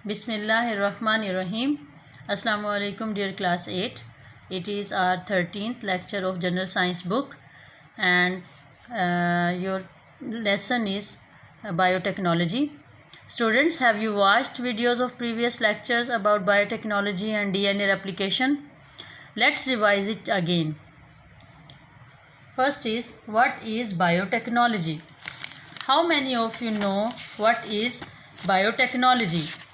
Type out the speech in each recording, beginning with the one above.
Bismillahirrahmanirrahim. Assalamu alaikum dear class 8. It is our 13th lecture of General Science book and your lesson is biotechnology. Students, have you watched videos of previous lectures about biotechnology and DNA replication? Let's revise it again. First is, what is biotechnology? How many of you know what is biotechnology?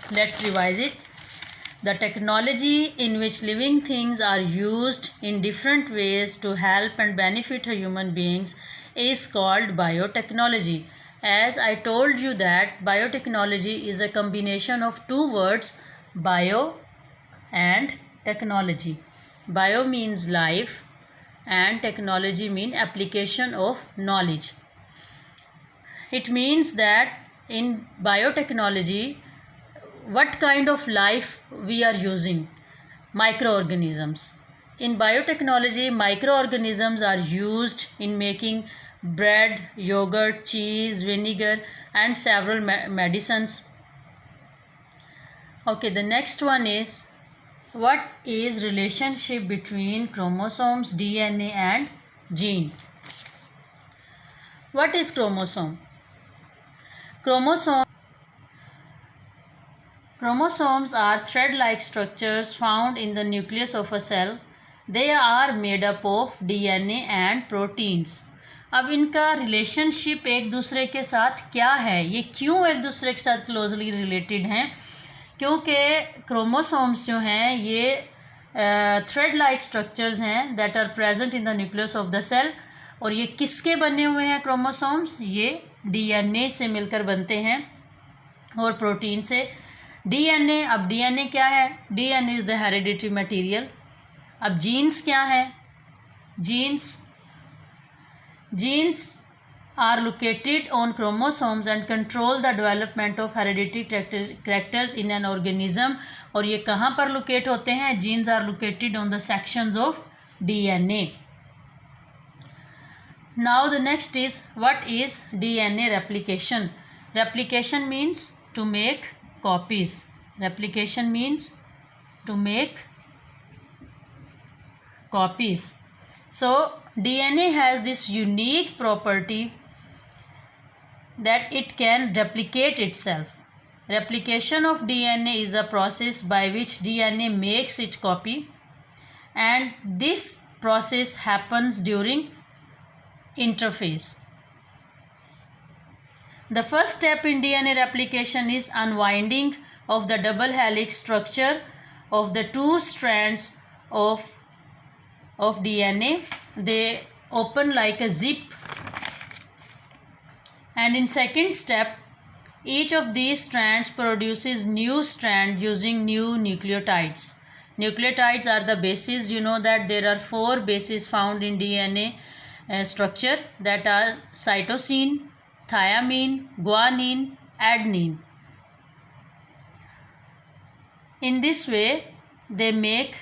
Let's revise it. The technology in which living things are used in different ways to help and benefit human beings is called biotechnology. As I told you that biotechnology is a combination of two words, bio and technology. Bio means life and technology means application of knowledge. It means that in biotechnology, what kind of life we are using? Microorganisms. In biotechnology, microorganisms are used in making bread, yogurt, cheese, vinegar and several medicines. Okay, the next one is, what is relationship between chromosomes, DNA and gene? What is chromosome? Chromosomes are thread-like structures found in the nucleus of a cell. They are made up of DNA and proteins. अब इनका relationship एक दूसरे के साथ क्या है, ये क्यों एक दूसरे के साथ क्लोजली रिलेटेड हैं? क्योंकि क्रोमोसोम्स जो हैं ये थ्रेड लाइक स्ट्रक्चर्स हैं that are present in the nucleus of the cell. और ये किसके बने हुए हैं क्रोमोसोम्स? ये डीएनए से मिलकर बनते हैं और प्रोटीन से. डीएनए, अब डीएनए क्या है? DNA is the hereditary material. अब जीन्स क्या है? Genes are located on chromosomes and control the development of hereditary characters in an organism. और ये कहाँ पर लोकेट होते हैं? genes are located on the sections of DNA. Now the next is, what is DNA replication? Replication means to make copies. Replication means to make copies. So DNA has this unique property that it can replicate itself. Replication of DNA is a process by which DNA makes its copy, and this process happens during interphase. The first step in DNA replication is unwinding of the double helix structure of the two strands of DNA. They open like a zip. And in second step, each of these strands produces new strand using new nucleotides. Nucleotides are the bases. You know that there are 4 bases found in DNA structure, that are cytosine, thymine, guanine, adenine. In this way, they make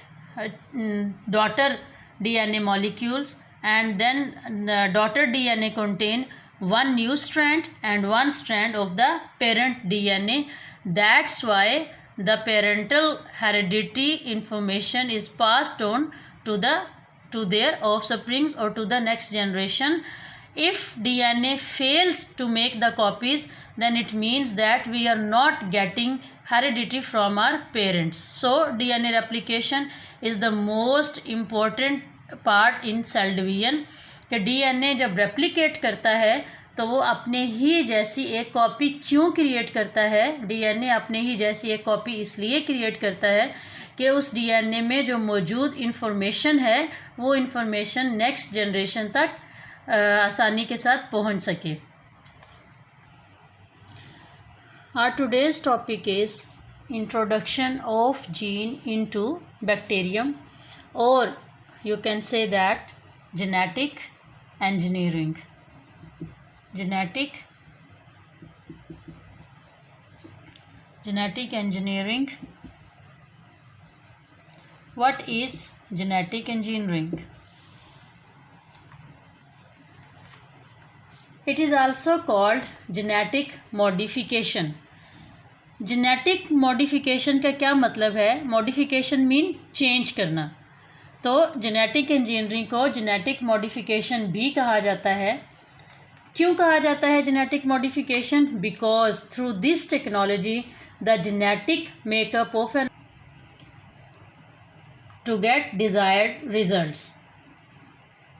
daughter DNA molecules, and then the daughter DNA contain one new strand and one strand of the parent DNA. That's why the parental heredity information is passed on to their offsprings or to the next generation. If DNA fails to make the copies, then it means that we are not getting heredity from our parents. So DNA replication is the most important part in cell division. कि DNA जब replicate करता है तो वो अपने ही जैसी एक copy क्यों क्रिएट करता है? डीएनए अपने ही जैसी एक कॉपी इसलिए क्रिएट करता है कि उस डीएनए में जो मौजूद इन्फॉर्मेशन है वो इन्फॉर्मेशन नेक्स्ट जनरेशन तक आसानी के साथ पहुंच सके. Our today's topic is introduction of gene into bacterium, or you can say that genetic engineering. Genetic engineering. What is genetic engineering? It is also called genetic modification. Genetic modification का क्या मतलब है? मॉडिफिकेशन मीन चेंज करना। तो genetic engineering को genetic modification भी कहा जाता है। क्यों कहा जाता है genetic modification? Because through this technology the genetic makeup of an to get desired results.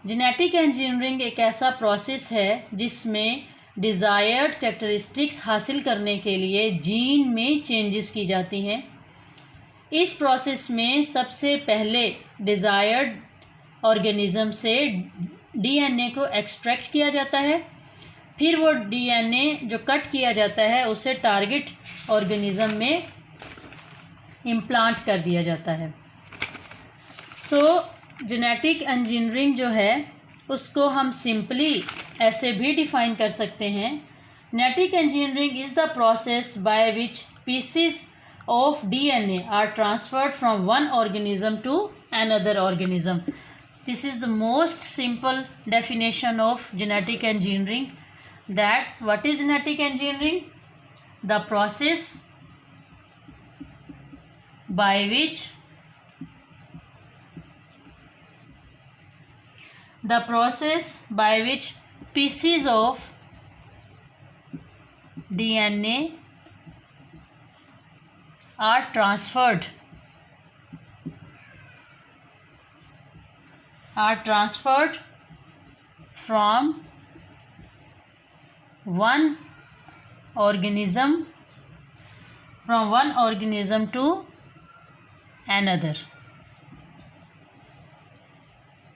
Genetic engineering एक ऐसा प्रोसेस है जिसमें डिज़ायर्ड कैरेक्टरिस्टिक्स हासिल करने के लिए जीन में चेंजेस की जाती हैं। इस प्रोसेस में सबसे पहले डिज़ायर्ड ऑर्गेनिज्म से डीएनए को एक्सट्रैक्ट किया जाता है, फिर वो डीएनए जो कट किया जाता है उसे टारगेट ऑर्गेनिज्म में इम्प्लांट कर दिया जाता है। जेनेटिक इंजीनियरिंग जो है उसको हम सिंपली ऐसे भी डिफ़ाइन कर सकते हैं। Genetic engineering is the process by which pieces of DNA are transferred from one organism to another organism. This is the most simple definition of genetic engineering. That what is genetic engineering? The process by which pieces of DNA are transferred from one organism to another.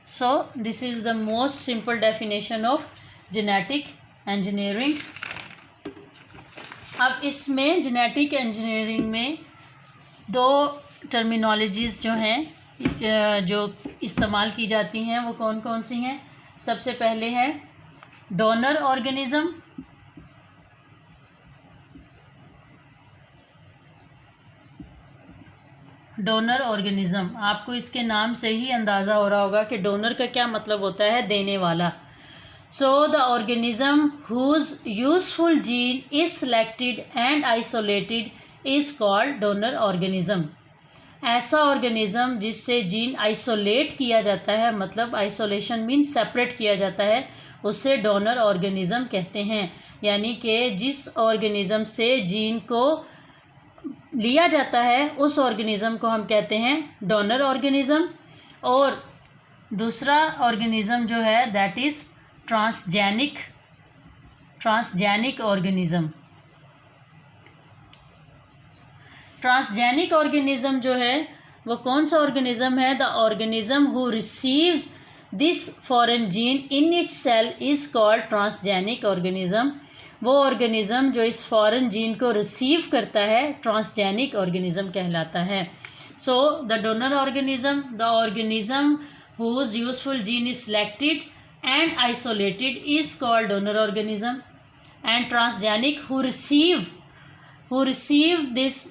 So this is the most simple definition of genetic engineering. अब इसमें genetic engineering में दो terminologies जो हैं जो इस्तेमाल की जाती हैं वो कौन कौन सी हैं? सबसे पहले है डोनर ऑर्गेनिज़म। डोनर ऑर्गेनिज़म, आपको इसके नाम से ही अंदाज़ा हो रहा होगा कि डोनर का क्या मतलब होता है, देने वाला। So the organism whose useful gene is selected and isolated is called donor organism. ऐसा ऑर्गेनिज़म जिससे जीन आइसोलेट किया जाता है, मतलब आइसोलेशन मीन सेपरेट किया जाता है, उससे डोनर ऑर्गेनिज़म कहते हैं। यानी कि जिस ऑर्गेनिज़म से जीन को लिया जाता है उस ऑर्गेनिज़म को हम कहते हैं डोनर ऑर्गेनिज़म। और दूसरा ऑर्गेनिज़म जो है that is transgenic organism. Transgenic organism जो है वो कौन सा ऑर्गेनिज़म है? The organism who receives this foreign gene in its cell is called transgenic organism. वो ऑर्गेनिज़म जो इस फॉरेन जीन को रिसीव करता है ट्रांसजेनिक ऑर्गेनिज़म कहलाता है। So the donor organism, the organism whose useful gene is selected and isolated is called donor organism, and transgenic who receive this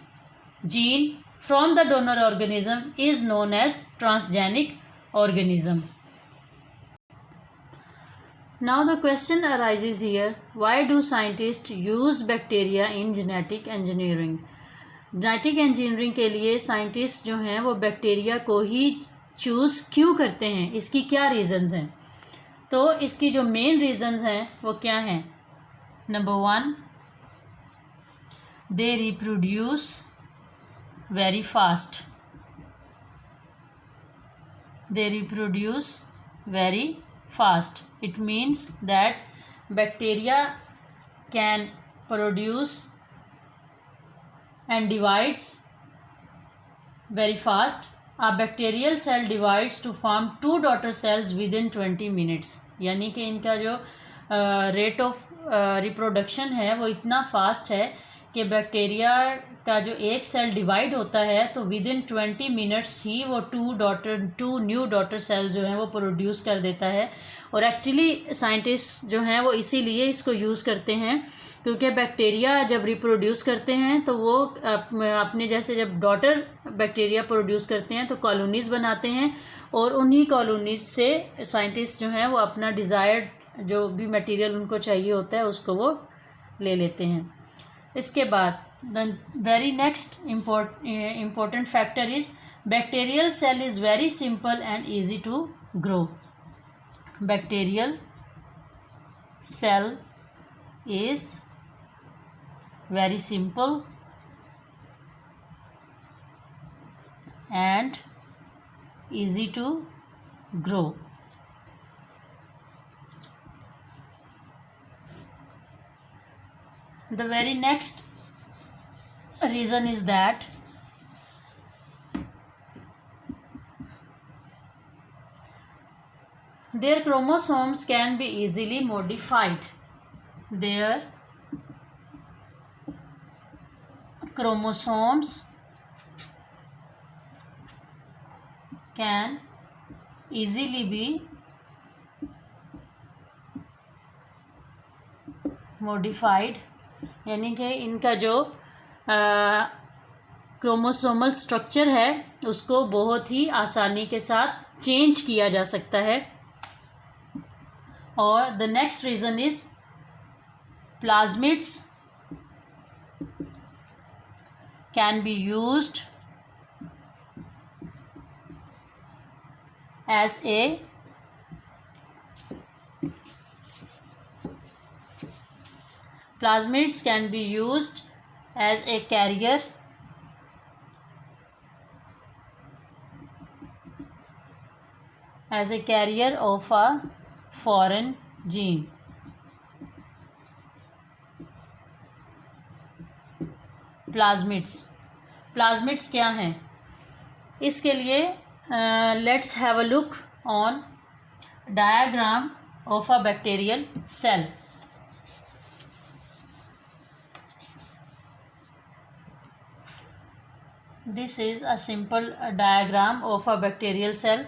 gene from the donor organism is known as transgenic organism. Now the question arises here, why do scientists use bacteria in genetic engineering? Genetic engineering के लिए scientist जो हैं वो bacteria को ही choose क्यों करते हैं? इसकी क्या रीज़न्स हैं? तो इसकी जो मेन रीज़न्स हैं वो क्या हैं? Number 1, they reproduce very fast. They reproduce very fast. It means that bacteria can produce and divides very fast. A bacterial cell divides to form 2 daughter cells within 20 minutes. यानी कि इनका जो rate of reproduction है वो इतना fast है कि bacteria का जो एक सेल डिवाइड होता है तो विद इन 20 मिनट्स ही वो 2 न्यू डॉटर सेल जो हैं वो प्रोड्यूस कर देता है। और एक्चुअली साइंटिस्ट जो हैं वो इसीलिए इसको यूज़ करते हैं क्योंकि बैक्टीरिया जब रिप्रोड्यूस करते हैं तो वो अपने जैसे जब डॉटर बैक्टीरिया प्रोड्यूस करते हैं तो कॉलोनीज़ बनाते हैं और उन्हीं कॉलोनीज़ से साइंटिस्ट जो हैं वो अपना डिज़ायर्ड जो भी मटेरियल उनको चाहिए होता है उसको वो ले लेते हैं। इसके बाद the very next important factor is bacterial cell is very simple and easy to grow. Bacterial cell is very simple and easy to grow. The very next reason is that their chromosomes can be easily modified. Their chromosomes can easily be modified, यानी कि इनका जो chromosomal structure है उसको बहुत ही आसानी के साथ चेंज किया जा सकता है. और the next reason is plasmids can be used as a plasmids can be used as a carrier of a foreign gene. Plasmids क्या हैं? इसके लिए let's have a look on diagram of a bacterial cell. This is a simple diagram of a bacterial cell.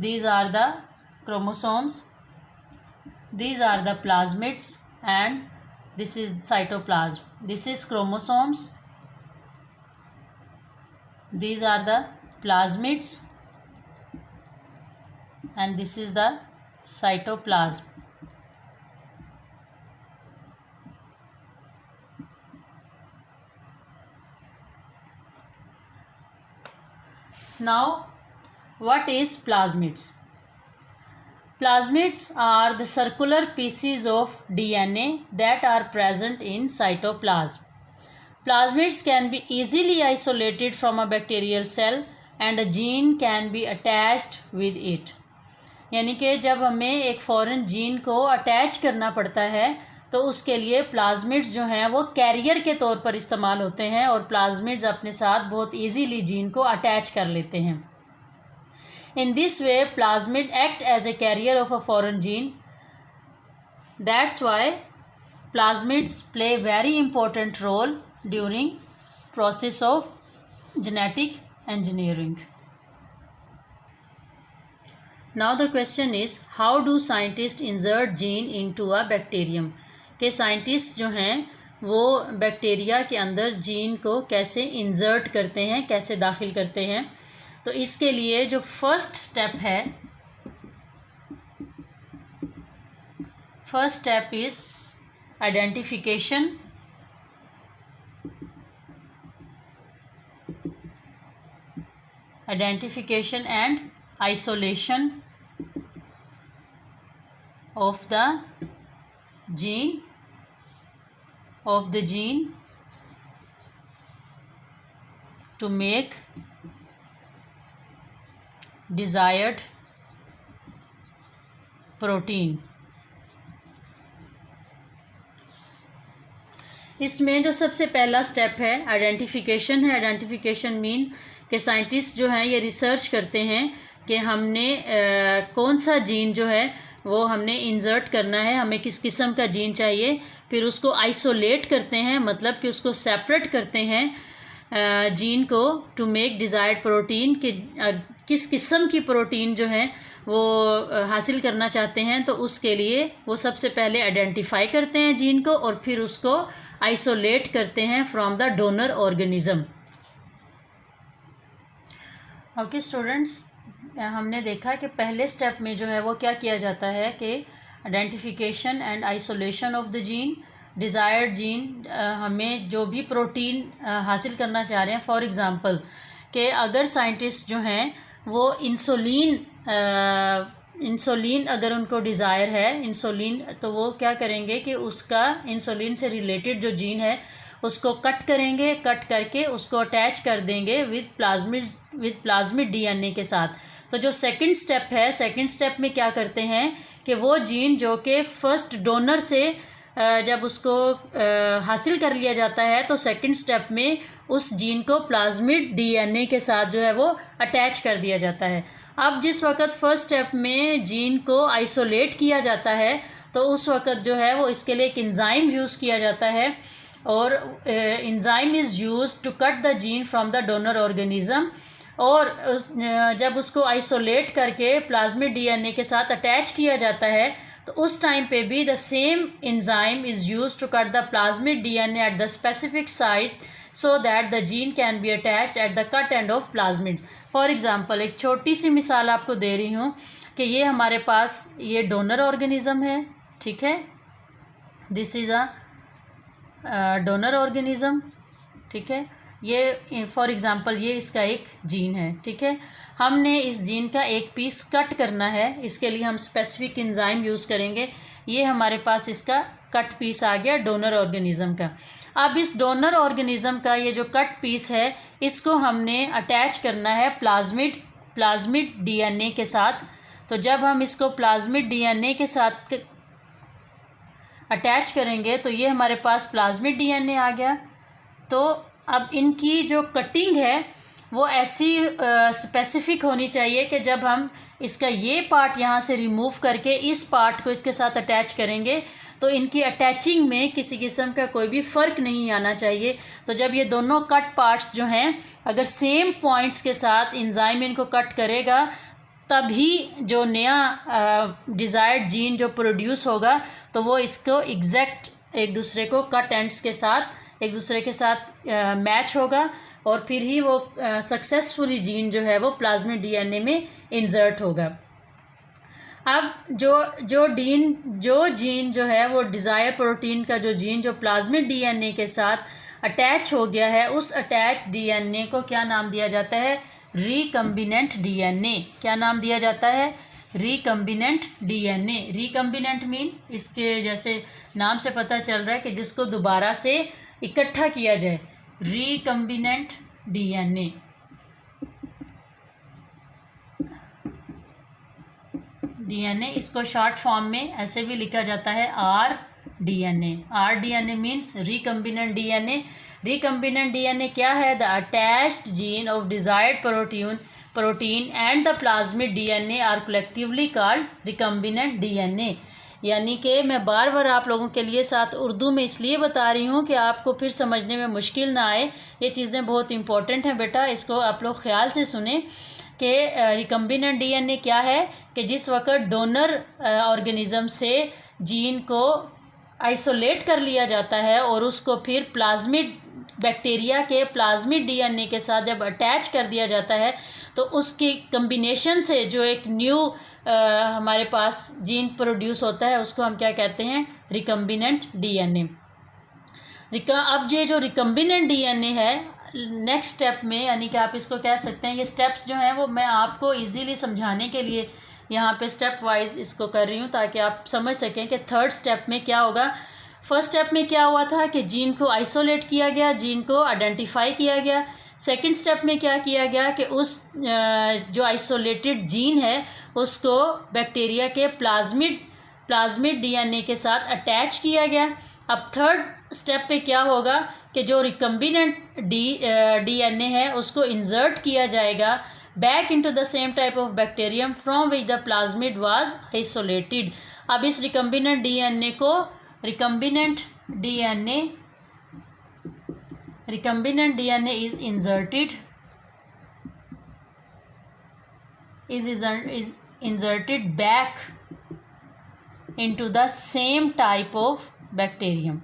These are the chromosomes, these are the plasmids, and this is cytoplasm. This is chromosomes, these are the plasmids, and this is the cytoplasm. Now, what is plasmids? Plasmids are the circular pieces of DNA that are present in cytoplasm. Plasmids can be easily isolated from a bacterial cell and a gene can be attached with it. यानी कि जब हमें एक foreign gene को attach करना पड़ता है तो उसके लिए प्लाज्मिड्स जो हैं वो कैरियर के तौर पर इस्तेमाल होते हैं और प्लाज्मिड्स अपने साथ बहुत इजीली जीन को अटैच कर लेते हैं. In this way, plasmid act as a carrier of a foreign gene. That's why plasmids play very important role during process of genetic engineering. Now the question is, how do scientists insert gene into a bacterium? कि scientist जो हैं वो bacteria के अंदर gene को कैसे insert करते हैं, कैसे दाखिल करते हैं. तो इसके लिए जो फर्स्ट स्टेप है, first step is identification. Identification and isolation of the gene to make desired protein. इसमें जो सबसे पहला स्टेप है आइडेंटिफिकेशन है. आइडेंटिफिकेशन मीन कि साइंटिस्ट जो हैं ये रिसर्च करते हैं कि हमने कौन सा जीन जो है वो हमने इंसर्ट करना है, हमें किस किस्म का जीन चाहिए. फिर उसको आइसोलेट करते हैं, मतलब कि उसको सेपरेट करते हैं जीन को टू मेक डिज़ायर्ड प्रोटीन, कि किस किस्म की प्रोटीन जो है वो हासिल करना चाहते हैं. तो उसके लिए वो सबसे पहले आइडेंटिफाई करते हैं जीन को और फिर उसको आइसोलेट करते हैं from the donor organism. Okay students, हमने देखा कि पहले स्टेप में जो है वो क्या किया जाता है कि identification and isolation of the gene. Desired gene हमें जो भी प्रोटीन हासिल करना चाह रहे हैं, फॉर एग्ज़ाम्पल कि अगर साइंटिस्ट जो हैं वो इंसुलिन अगर उनको डिज़ायर है इंसुलिन, तो वो क्या करेंगे कि उसका इंसुलिन से रिलेटेड जो जीन है उसको कट करेंगे, कट करके उसको अटैच कर देंगे विद प्लाज्मिड डीएनए के साथ। तो जो सेकंड स्टेप है, सेकंड स्टेप में क्या करते हैं कि वो जीन जो कि फर्स्ट डोनर से जब उसको हासिल कर लिया जाता है, तो सेकंड स्टेप में उस जीन को प्लाज्मिड डीएनए के साथ जो है वो अटैच कर दिया जाता है। अब जिस वक्त फर्स्ट स्टेप में जीन को आइसोलेट किया जाता है, तो उस वक्त जो है वो इसके लिए एक एंजाइम यूज़ किया जाता है, और enzyme is use to cut the gene from the donor organism. और जब उसको आइसोलेट करके प्लाज्मिड डीएनए के साथ अटैच किया जाता है, तो उस टाइम पे भी the same enzyme is use to cut the plasmid DNA at the specific site so that the gene can be attached at the cut end of plasmid. For example एक छोटी सी मिसाल आपको दे रही हूँ कि ये हमारे पास ये डोनर ऑर्गेनिज़म है, ठीक है, this is a donor organism, ठीक है। ये फॉर एग्ज़ाम्पल ये इसका एक जीन है, ठीक है। हमने इस जीन का एक पीस कट करना है, इसके लिए हम स्पेसिफिक एंजाइम यूज़ करेंगे। ये हमारे पास इसका कट पीस आ गया डोनर ऑर्गेनिज़म का। अब इस डोनर ऑर्गेनिज़म का ये जो कट पीस है, इसको हमने अटैच करना है प्लाज्मिड डीएनए के साथ। तो जब हम इसको प्लाज्मिड डीएनए के साथ अटैच करेंगे, तो ये हमारे पास प्लाज्मिड डीएनए आ गया। तो अब इनकी जो कटिंग है वो ऐसी स्पेसिफिक होनी चाहिए कि जब हम इसका ये पार्ट यहाँ से रिमूव करके इस पार्ट को इसके साथ अटैच करेंगे, तो इनकी अटैचिंग में किसी किस्म का कोई भी फ़र्क नहीं आना चाहिए। तो जब ये दोनों कट पार्ट्स जो हैं अगर सेम पॉइंट्स के साथ एंजाइम इनको कट करेगा, तभी जो नया डिज़ायर्ड जीन जो प्रोड्यूस होगा, तो वो इसको एग्जैक्ट एक दूसरे को कट एंड्स के साथ एक दूसरे के साथ मैच होगा, और फिर ही वो सक्सेसफुली जीन जो है वो प्लाज्मिड डीएनए में इंसर्ट होगा। अब जो जीन जो है वो डिज़ायर प्रोटीन का जो जीन जो प्लाज्मिड डीएनए के साथ अटैच हो गया है, उस अटैच डीएनए को क्या नाम दिया जाता है? Recombinant DNA. क्या नाम दिया जाता है? Recombinant DNA. रिकम्बिनेंट मीन इसके जैसे नाम से पता चल रहा है कि जिसको दोबारा से इकट्ठा किया जाए, रिकम्बिनेंट डीएनए। डीएनए इसको शॉर्ट फॉर्म में ऐसे भी लिखा जाता है R DNA. R DNA means recombinant DNA. Recombinant DNA क्या है? The attached gene of desired protein and the plasmid DNA are collectively called recombinant DNA. यानी कि मैं बार बार आप लोगों के लिए साथ उर्दू में इसलिए बता रही हूँ कि आपको फिर समझने में मुश्किल ना आए। ये चीज़ें बहुत इंपॉर्टेंट हैं बेटा, इसको आप लोग ख्याल से सुने कि रिकम्बिनेंट डीएनए क्या है कि जिस वक्त डोनर ऑर्गेनिज़म से जीन को आइसोलेट कर लिया जाता है और उसको फिर प्लाज्मिड बैक्टीरिया के प्लाज्मिड डीएनए के साथ जब अटैच कर दिया जाता है, तो उसकी कम्बिनेशन से जो एक न्यू हमारे पास जीन प्रोड्यूस होता है, उसको हम क्या कहते हैं? Recombinant DNA. अब ये जो रिकम्बिनेंट डीएनए है, नेक्स्ट स्टेप में, यानी कि आप इसको कह सकते हैं, ये स्टेप्स जो हैं वो मैं आपको इजीली समझाने के लिए यहाँ पे स्टेप वाइज इसको कर रही हूँ, ताकि आप समझ सकें कि थर्ड स्टेप में क्या होगा। फर्स्ट स्टेप में क्या हुआ था कि जीन को आइसोलेट किया गया, जीन को आइडेंटिफाई किया गया। सेकंड स्टेप में क्या किया गया कि उस जो आइसोलेटेड जीन है उसको बैक्टीरिया के प्लाज्मिड डीएनए के साथ अटैच किया गया। अब थर्ड स्टेप पे क्या होगा कि जो रिकम्बिनेंट डीएनए है उसको इंसर्ट किया जाएगा back into the same type of bacterium from which the plasmid was isolated. अब इस रिकम्बिनेंट डीएनए को recombinant DNA is inserted back into the same type of bacterium.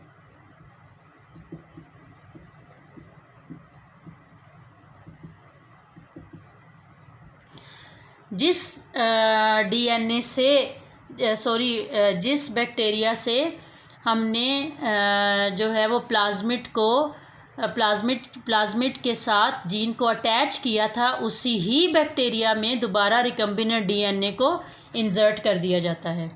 जिस बैक्टीरिया से हमने जो है वो प्लाज्मिड के साथ जीन को अटैच किया था, उसी ही बैक्टीरिया में दोबारा रिकम्बिनेंट डीएनए को इंसर्ट कर दिया जाता है।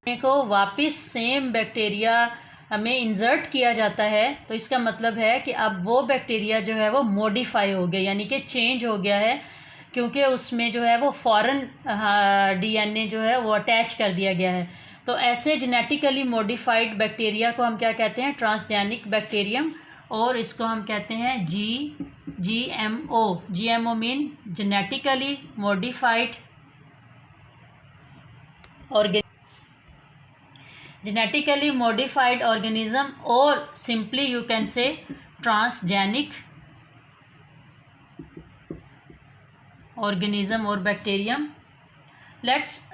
को वापस सेम बैक्टीरिया में इंसर्ट किया जाता है, तो इसका मतलब है कि अब वो बैक्टीरिया जो है वो मॉडिफाई हो गया, यानी कि चेंज हो गया है, क्योंकि उसमें जो है वो फॉरेन डीएनए जो है वो अटैच कर दिया गया है। तो ऐसे जेनेटिकली मॉडिफाइड बैक्टीरिया को हम क्या कहते हैं? ट्रांसजेनिक बैक्टीरियम, और इसको हम कहते हैं GMO। GMO mean genetically modified organism, और simply you can say transgenic organism or bacterium. Let's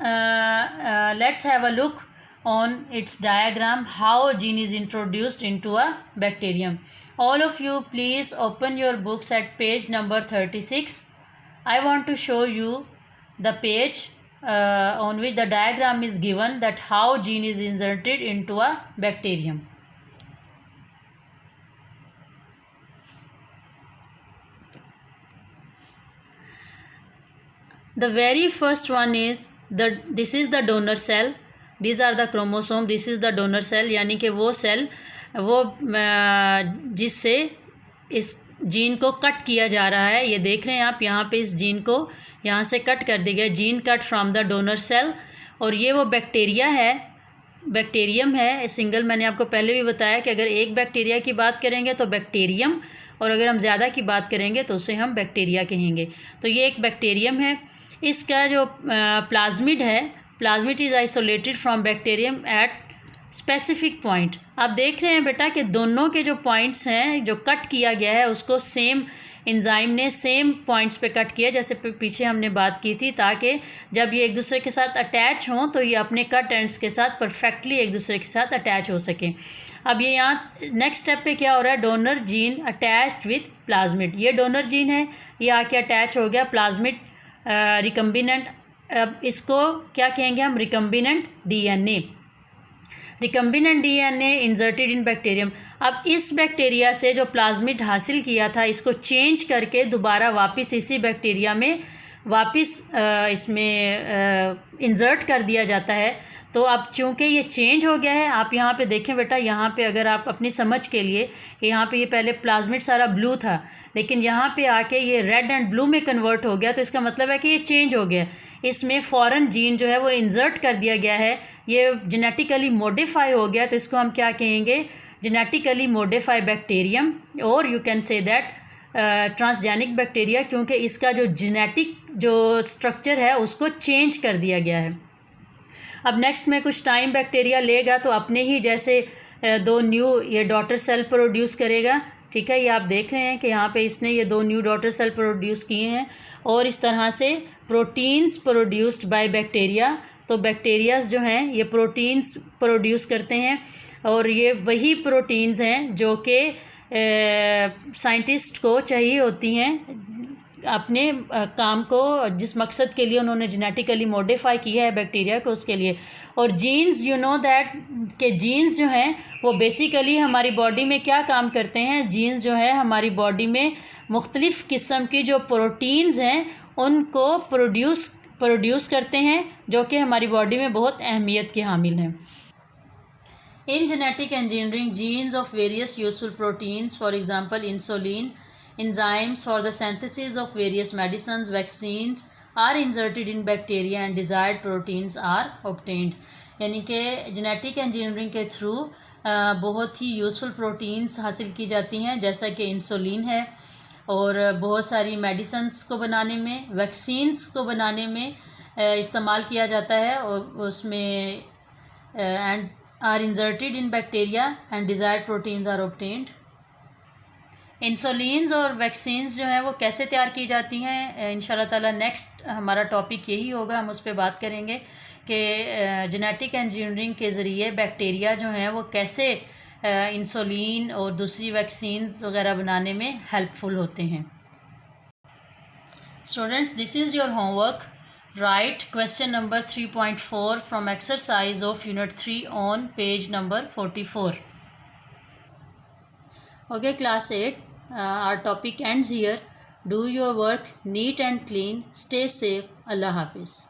have a look on its diagram how gene is introduced into a bacterium. All of you please open your books at page number 36. I want to show you the page on which the diagram is given, that how gene is inserted into a bacterium. The very first one is this is the donor cell, these are the chromosome, this is the donor cell, यानी कि वो cell वो जिससे इस gene को cut किया जा रहा है। ये देख रहे हैं आप, यहाँ पे इस जीन को यहाँ से कट कर दिया गया, gene cut from the donor cell. और ये वो बैक्टीरिया है, बैक्टीरियम है सिंगल। मैंने आपको पहले भी बताया कि अगर एक बैक्टीरिया की बात करेंगे तो बैक्टीरियम, और अगर हम ज़्यादा की बात करेंगे तो उसे हम बैक्टीरिया कहेंगे। तो ये एक बैक्टीरियम है। इसका जो प्लाज्मिड है, plasmid is isolated from bacterium at specific point. आप देख रहे हैं बेटा कि दोनों के जो पॉइंट्स हैं जो कट किया गया है उसको सेम एंजाइम ने सेम पॉइंट्स पे कट किया, जैसे पीछे हमने बात की थी, ताकि जब ये एक दूसरे के साथ अटैच हों तो ये अपने कट एंड्स के साथ परफेक्टली एक दूसरे के साथ अटैच हो सकें। अब ये यहाँ नेक्स्ट स्टेप पे क्या हो रहा है? Donor gene attached with plasmid. ये डोनर जीन है, ये आके अटैच हो गया प्लाज्मिड रिकम्बिनेंट। अब इसको क्या कहेंगे हम? Recombinant DNA. Recombinant DNA inserted in bacterium. अब इस बैक्टीरिया से जो प्लाज्मिड हासिल किया था, इसको चेंज करके दोबारा वापस इसी बैक्टीरिया में वापस इसमें इंसर्ट कर दिया जाता है। तो अब चूँकि ये चेंज हो गया है, आप यहाँ पे देखें बेटा, यहाँ पे अगर आप अपनी समझ के लिए कि यहाँ पे ये पहले प्लाज्मिड सारा ब्लू था, लेकिन यहाँ पे आके ये रेड एंड ब्लू में कन्वर्ट हो गया, तो इसका मतलब है कि ये चेंज हो गया। इसमें फॉरेन जीन जो है वो इंसर्ट कर दिया गया है, ये जेनेटिकली मॉडिफाई हो गया। तो इसको हम क्या कहेंगे? जेनेटिकली मॉडिफाई बैक्टीरियम, और you can say that transgenic bacteria, क्योंकि इसका जो जेनेटिक जो स्ट्रक्चर है उसको चेंज कर दिया गया है। अब नेक्स्ट में कुछ टाइम बैक्टीरिया लेगा तो अपने ही जैसे दो न्यू ये डॉटर सेल प्रोड्यूस करेगा। ठीक है, ये आप देख रहे हैं कि यहाँ पे इसने ये दो न्यू डॉटर सेल प्रोड्यूस किए हैं, और इस तरह से प्रोटीन्स प्रोड्यूस्ड बाय बैक्टीरिया। तो बैक्टीरियाज जो हैं ये प्रोटीन्स प्रोड्यूस करते हैं, और ये वही प्रोटीन्स हैं जो कि साइंटिस्ट को चाहिए होती हैं अपने काम को, जिस मकसद के लिए उन्होंने जेनेटिकली मॉडिफाई किया है बैक्टीरिया को, उसके लिए। और जीन्स, यू नो दैट कि जीन्स जो हैं वो बेसिकली हमारी बॉडी में क्या काम करते हैं? जीन्स जो है हमारी बॉडी में मुख्तलिफ़ किस्म की जो प्रोटीन्स हैं उनको प्रोड्यूस करते हैं, जो कि हमारी बॉडी में बहुत अहमियत के हामिल हैं। In genetic engineering, genes of various useful proteins, for example insulin, enzymes for the synthesis of various medicines, vaccines, are inserted in bacteria and desired proteins are obtained. यानी कि जेनेटिक इंजीनियरिंग के through बहुत ही useful proteins हासिल की जाती हैं, जैसा कि इंसुलिन है, और बहुत सारी मेडिसिन्स को बनाने में, वैक्सीन्स को बनाने में इस्तेमाल किया जाता है, और उसमें and are inserted in bacteria and desired proteins are obtained. इंसुलिन्स और वैक्सीन्स जो हैं वो कैसे तैयार की जाती हैं, इंशाल्लाह ताला नेक्स्ट हमारा टॉपिक यही होगा, हम उस पर बात करेंगे कि जेनेटिक इंजीनियरिंग के ज़रिए बैक्टीरिया जो हैं वो कैसे इंसुलिन और दूसरी वैक्सीन्स वगैरह बनाने में हेल्पफुल होते हैं। Students, this is your homework. Write question number 3.4 from exercise of unit 3 on page number 44. Okay, class 8, our topic ends here. Do your work neat and clean. Stay safe. Allah Hafiz.